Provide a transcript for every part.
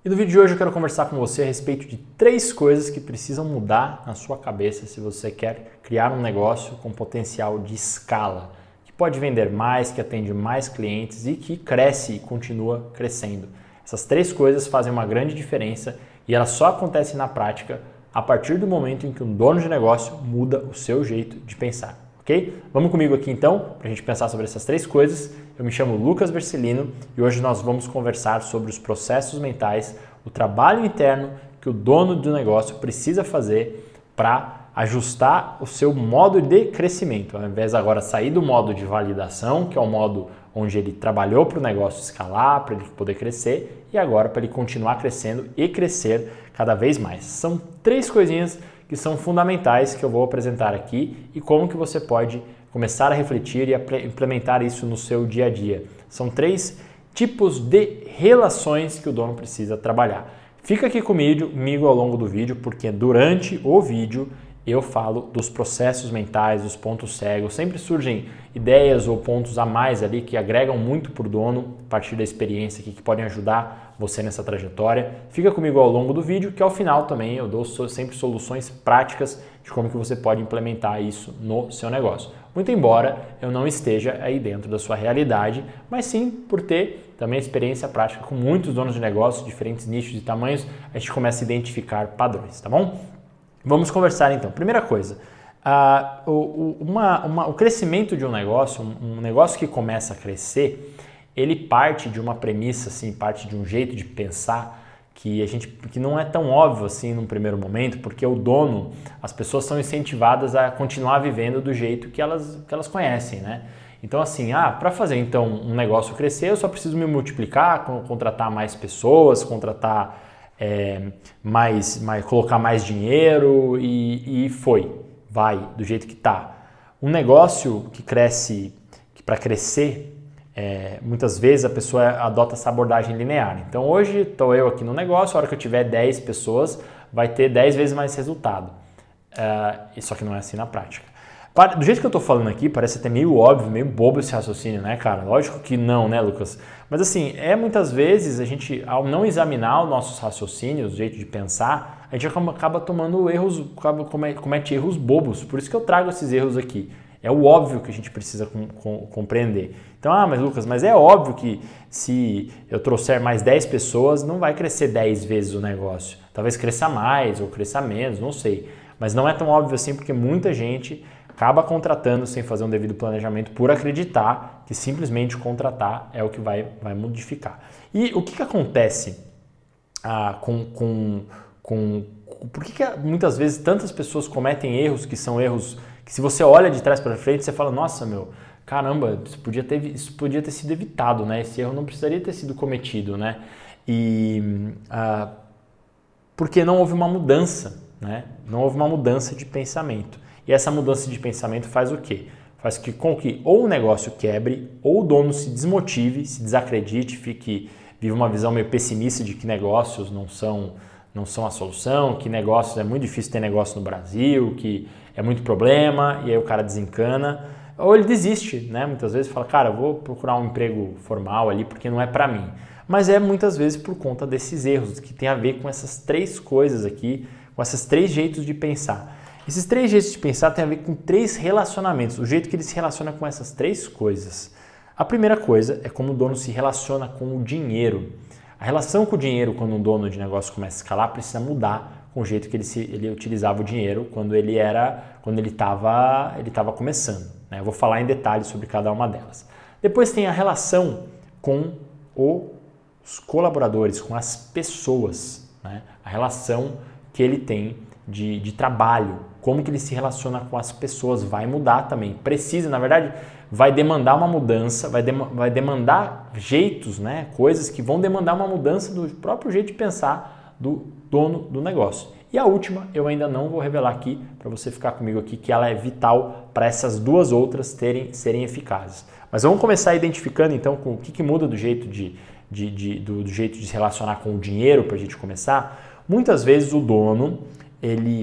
E no vídeo de hoje eu quero conversar com você a respeito de 3 coisas que precisam mudar na sua cabeça se você quer criar um negócio com potencial de escala, que pode vender mais, que atende mais clientes e que cresce e continua crescendo. Essas 3 coisas fazem uma grande diferença e elas só acontecem na prática a partir do momento em que um dono de negócio muda o seu jeito de pensar. Ok? Vamos comigo aqui então para a gente pensar sobre essas 3 coisas. Eu me chamo Lucas Vercelino e hoje nós vamos conversar sobre os processos mentais, o trabalho interno que o dono do negócio precisa fazer para ajustar o seu modo de crescimento. Ao invés agora sair do modo de validação, que é o modo onde ele trabalhou para o negócio escalar, para ele poder crescer, e agora para ele continuar crescendo e crescer cada vez mais. São 3 coisinhas que são fundamentais que eu vou apresentar aqui e como que você pode começar a refletir e implementar isso no seu dia a dia. São 3 tipos de relações que o dono precisa trabalhar. Fica aqui comigo ao longo do vídeo, porque durante o vídeo eu falo dos processos mentais, dos pontos cegos. Sempre surgem ideias ou pontos a mais ali que agregam muito para o dono a partir da experiência aqui, que podem ajudar você nessa trajetória. Fica comigo ao longo do vídeo, que ao final também eu dou sempre soluções práticas de como que você pode implementar isso no seu negócio. Muito embora eu não esteja aí dentro da sua realidade, mas sim por ter também experiência prática com muitos donos de negócios, diferentes nichos e tamanhos, a gente começa a identificar padrões, tá bom? Vamos conversar então. Primeira coisa, o crescimento de um negócio que começa a crescer, ele parte de uma premissa, assim, parte de um jeito de pensar que não é tão óbvio assim num primeiro momento, porque o dono, as pessoas são incentivadas a continuar vivendo do jeito que elas conhecem, né? Então assim, para fazer então um negócio crescer, eu só preciso me multiplicar, contratar mais pessoas, contratar colocar mais dinheiro e vai do jeito que tá. Um negócio que cresce, que para crescer, muitas vezes a pessoa adota essa abordagem linear. Então hoje estou eu aqui no negócio, a hora que eu tiver 10 pessoas vai ter 10 vezes mais resultado. Só que não é assim na prática. Do jeito que eu estou falando aqui, parece até meio óbvio, meio bobo esse raciocínio, né, cara? Lógico que não, né, Lucas? Mas assim, muitas vezes a gente, ao não examinar os nossos raciocínios, o jeito de pensar, a gente acaba tomando erros, comete erros bobos. Por isso que eu trago esses erros aqui. É o óbvio que a gente precisa compreender. Então, mas Lucas, mas é óbvio que se eu trouxer mais 10 pessoas, não vai crescer 10 vezes o negócio. Talvez cresça mais ou cresça menos, não sei. Mas não é tão óbvio assim, porque muita gente acaba contratando sem fazer um devido planejamento por acreditar que simplesmente contratar é o que vai modificar. E o que acontece por que muitas vezes tantas pessoas cometem erros que são erros que se você olha de trás para frente, você fala, nossa, caramba, isso podia ter sido evitado, né? Esse erro não precisaria ter sido cometido, né? Porque não houve uma mudança, né? Não houve uma mudança de pensamento. E essa mudança de pensamento faz o quê? Faz com que ou o negócio quebre, ou o dono se desmotive, se desacredite, vive uma visão meio pessimista de que negócios não são a solução, que negócios é muito difícil ter negócio no Brasil, que é muito problema, e aí o cara desencana, ou ele desiste, né? Muitas vezes fala, cara, eu vou procurar um emprego formal ali porque não é para mim. Mas muitas vezes por conta desses erros, que tem a ver com essas 3 coisas aqui, com esses 3 jeitos de pensar. Esses 3 jeitos de pensar têm a ver com 3 relacionamentos, o jeito que ele se relaciona com essas 3 coisas. A primeira coisa é como o dono se relaciona com o dinheiro. A relação com o dinheiro, quando um dono de negócio começa a escalar, precisa mudar com o jeito que ele utilizava o dinheiro quando ele estava começando, né? Eu vou falar em detalhes sobre cada uma delas. Depois tem a relação com os colaboradores, com as pessoas, né? A relação que ele tem de trabalho, como que ele se relaciona com as pessoas, vai mudar também. Precisa, na verdade, vai demandar uma mudança, vai demandar jeitos, né? Coisas que vão demandar uma mudança do próprio jeito de pensar do dono do negócio. E a última, eu ainda não vou revelar aqui, para você ficar comigo aqui, que ela é vital para essas 2 outras serem eficazes. Mas vamos começar identificando então com o que muda do jeito do jeito de se relacionar com o dinheiro para a gente começar. Muitas vezes o dono,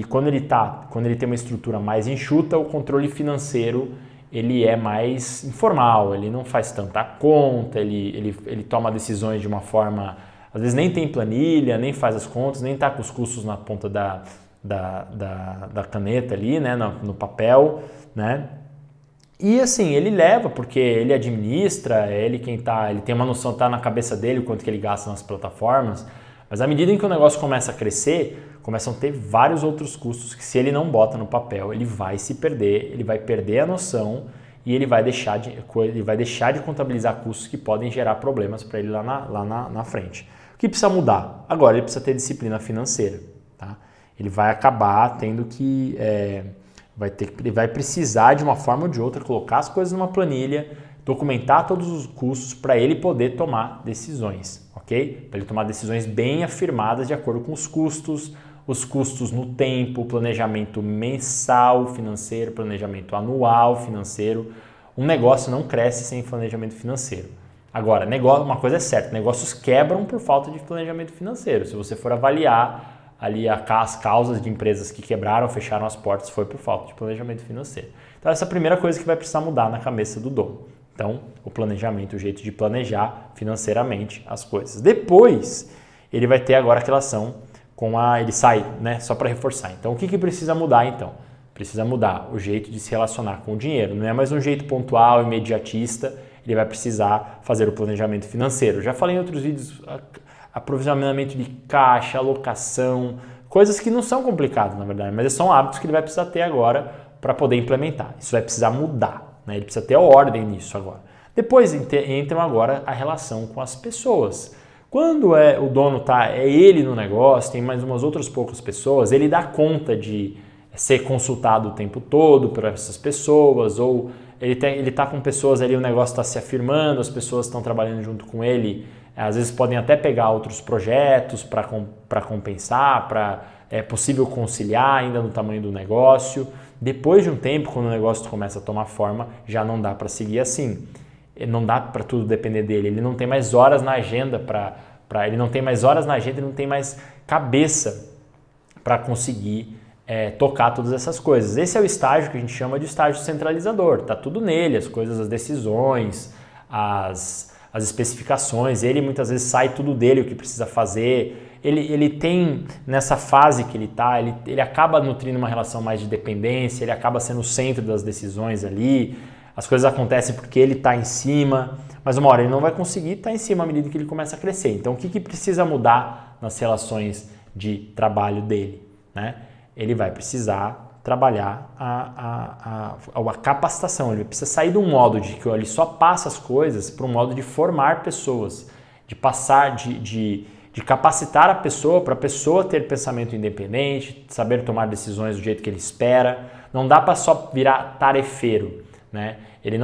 quando ele tem uma estrutura mais enxuta, o controle financeiro ele é mais informal, ele não faz tanta conta, ele toma decisões de uma forma às vezes nem tem planilha, nem faz as contas, nem está com os custos na ponta da caneta ali, né, no papel, né? E assim, ele leva, porque ele administra, ele tem uma noção, tá na cabeça dele o quanto que ele gasta nas plataformas, mas à medida em que o negócio começa a crescer, começam a ter vários outros custos que se ele não bota no papel, ele vai se perder, ele vai perder a noção e ele vai deixar de contabilizar custos que podem gerar problemas para ele lá na frente. O que precisa mudar? Agora ele precisa ter disciplina financeira, tá? Ele vai acabar tendo que... ele vai precisar de uma forma ou de outra colocar as coisas numa planilha, documentar todos os custos para ele poder tomar decisões, ok? Para ele tomar decisões bem afirmadas de acordo com os custos no tempo, planejamento mensal financeiro, planejamento anual financeiro. Um negócio não cresce sem planejamento financeiro. Agora, uma coisa é certa, negócios quebram por falta de planejamento financeiro. Se você for avaliar ali as causas de empresas que quebraram, fecharam as portas, foi por falta de planejamento financeiro. Então essa é a primeira coisa que vai precisar mudar na cabeça do dono. Então, o planejamento, o jeito de planejar financeiramente as coisas. Depois, ele vai ter agora a relação ele sai, né, só para reforçar. Então, o que precisa mudar então? Precisa mudar o jeito de se relacionar com o dinheiro. Não é mais um jeito pontual, imediatista, ele vai precisar fazer o planejamento financeiro. Já falei em outros vídeos, aprovisionamento de caixa, alocação, coisas que não são complicadas, na verdade, mas são hábitos que ele vai precisar ter agora para poder implementar. Isso vai precisar mudar, né? Ele precisa ter ordem nisso agora. Depois entram agora a relação com as pessoas. Quando o dono é ele no negócio, tem mais umas outras poucas pessoas, ele dá conta de ser consultado o tempo todo por essas pessoas, ou ele está com pessoas ali, o negócio está se afirmando, as pessoas estão trabalhando junto com ele, às vezes podem até pegar outros projetos para compensar, é possível conciliar ainda no tamanho do negócio. Depois de um tempo, quando o negócio começa a tomar forma, já não dá para seguir assim. Não dá para tudo depender dele, ele não tem mais horas na agenda ele não tem mais horas na agenda, ele não tem mais cabeça para conseguir tocar todas essas coisas. Esse é o estágio que a gente chama de estágio centralizador, tá tudo nele, as coisas, as decisões, as especificações, ele muitas vezes sai tudo dele, o que precisa fazer, ele tem, nessa fase que ele está, ele acaba nutrindo uma relação mais de dependência, ele acaba sendo o centro das decisões ali, as coisas acontecem porque ele está em cima, mas uma hora ele não vai conseguir estar em cima à medida que ele começa a crescer. Então, o que precisa mudar nas relações de trabalho dele, né? Ele vai precisar trabalhar a capacitação, ele precisa sair de um modo de que ele só passa as coisas para um modo de formar pessoas, de passar, de capacitar a pessoa para a pessoa ter pensamento independente, saber tomar decisões do jeito que ele espera. Não dá para só virar tarefeiro, né? Ele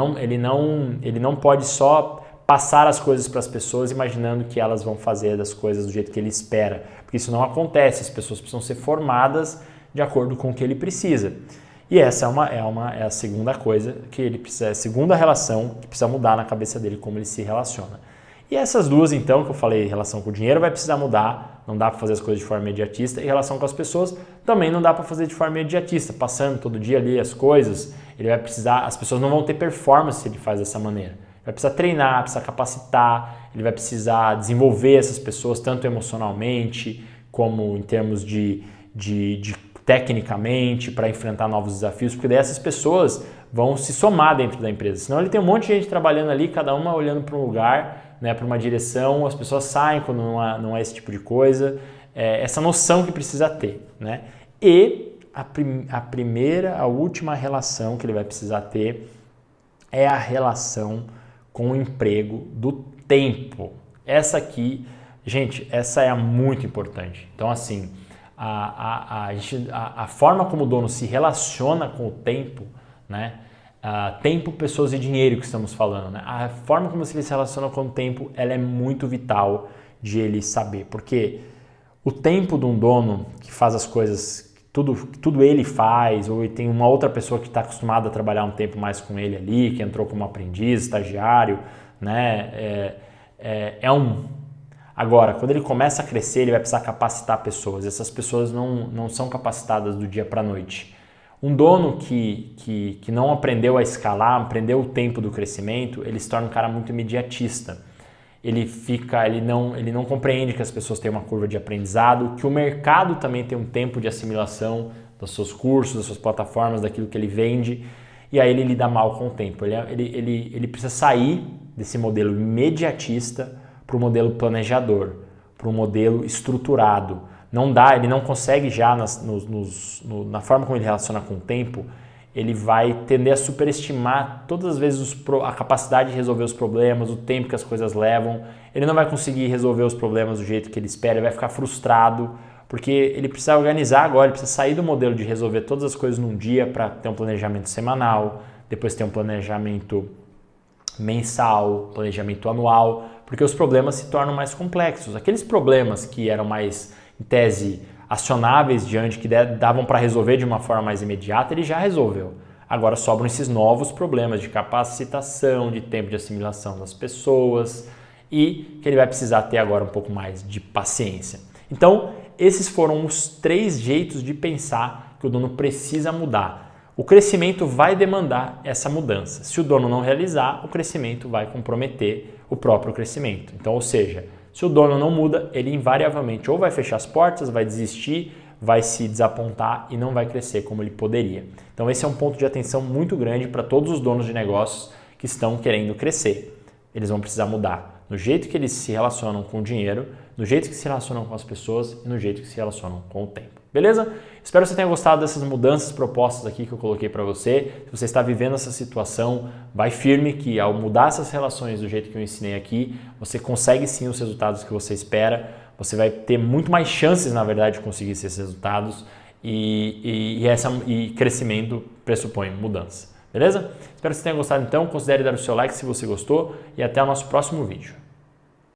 não pode só passar as coisas para as pessoas imaginando que elas vão fazer das coisas do jeito que ele espera, porque isso não acontece, as pessoas precisam ser formadas de acordo com o que ele precisa. E essa é a segunda coisa que ele precisa, a segunda relação que precisa mudar na cabeça dele, como ele se relaciona. E essas duas, então, que eu falei, relação com o dinheiro vai precisar mudar, não dá para fazer as coisas de forma imediatista, e relação com as pessoas também não dá para fazer de forma imediatista, passando todo dia ali as coisas, ele vai precisar, as pessoas não vão ter performance se ele faz dessa maneira. Ele vai precisar treinar, precisa capacitar, ele vai precisar desenvolver essas pessoas, tanto emocionalmente, como em termos de tecnicamente, para enfrentar novos desafios, porque daí essas pessoas vão se somar dentro da empresa. Senão ele tem um monte de gente trabalhando ali, cada uma olhando para um lugar, né, para uma direção, as pessoas saem quando não é esse tipo de coisa. Essa noção que precisa ter, né? E a última relação que ele vai precisar ter é a relação com o emprego do tempo. Essa aqui, gente, essa é muito importante. Então, assim, a forma como o dono se relaciona com o tempo, né? Tempo, pessoas e dinheiro que estamos falando, né? A forma como ele se relaciona com o tempo, ela é muito vital de ele saber, porque o tempo de um dono que faz as coisas, tudo ele faz, ou tem uma outra pessoa que está acostumada a trabalhar um tempo mais com ele ali, que entrou como aprendiz, estagiário, né? Agora, quando ele começa a crescer, ele vai precisar capacitar pessoas. Essas pessoas não são capacitadas do dia para a noite. Um dono que não aprendeu a escalar, aprendeu o tempo do crescimento, ele se torna um cara muito imediatista. ele não compreende que as pessoas têm uma curva de aprendizado, que o mercado também tem um tempo de assimilação dos seus cursos, das suas plataformas, daquilo que ele vende, e aí ele lida mal com o tempo. Ele precisa sair desse modelo imediatista para o modelo planejador, para o modelo estruturado. Não dá, ele não consegue já na forma como ele relaciona com o tempo, ele vai tender a superestimar todas as vezes a capacidade de resolver os problemas, o tempo que as coisas levam. Ele não vai conseguir resolver os problemas do jeito que ele espera, ele vai ficar frustrado, porque ele precisa organizar agora, ele precisa sair do modelo de resolver todas as coisas num dia para ter um planejamento semanal, depois ter um planejamento mensal, planejamento anual, porque os problemas se tornam mais complexos. Aqueles problemas que eram mais, em tese, acionáveis diante, que davam para resolver de uma forma mais imediata, ele já resolveu. Agora sobram esses novos problemas de capacitação, de tempo de assimilação das pessoas e que ele vai precisar ter agora um pouco mais de paciência. Então, esses foram os 3 jeitos de pensar que o dono precisa mudar. O crescimento vai demandar essa mudança. Se o dono não realizar, o crescimento vai comprometer o próprio crescimento. Então, ou seja, se o dono não muda, ele invariavelmente ou vai fechar as portas, vai desistir, vai se desapontar e não vai crescer como ele poderia. Então esse é um ponto de atenção muito grande para todos os donos de negócios que estão querendo crescer. Eles vão precisar mudar no jeito que eles se relacionam com o dinheiro, no jeito que se relacionam com as pessoas e no jeito que se relacionam com o tempo. Beleza? Espero que você tenha gostado dessas mudanças propostas aqui que eu coloquei para você. Se você está vivendo essa situação, vai firme que ao mudar essas relações do jeito que eu ensinei aqui, você consegue sim os resultados que você espera. Você vai ter muito mais chances, na verdade, de conseguir esses resultados e crescimento pressupõe mudança. Beleza? Espero que você tenha gostado então. Considere dar o seu like se você gostou e até o nosso próximo vídeo.